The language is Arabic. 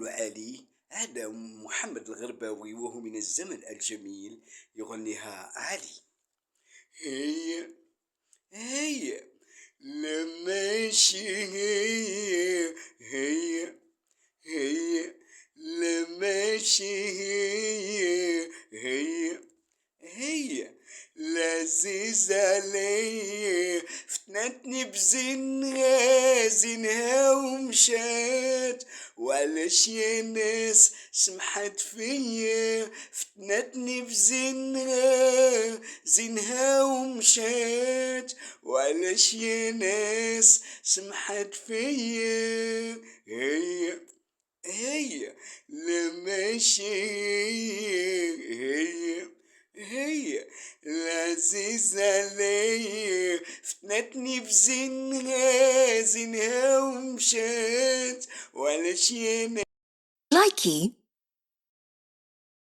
يقولوا علي هذا محمد الغرباوي وهو من الزمن الجميل يغنيها علي. هي هي لما هي لما هي لذيذة ليا فتنتني بزينها زينها ومشات، وعلاش يا ناس سمحت فيا فتنتني بزينها زينها ومشات، وعلاش يا ناس سمحت فيا. هي لما هي لذيذة ليا فتنتني بزينها زينها ومشات، وعلاش يا لايكي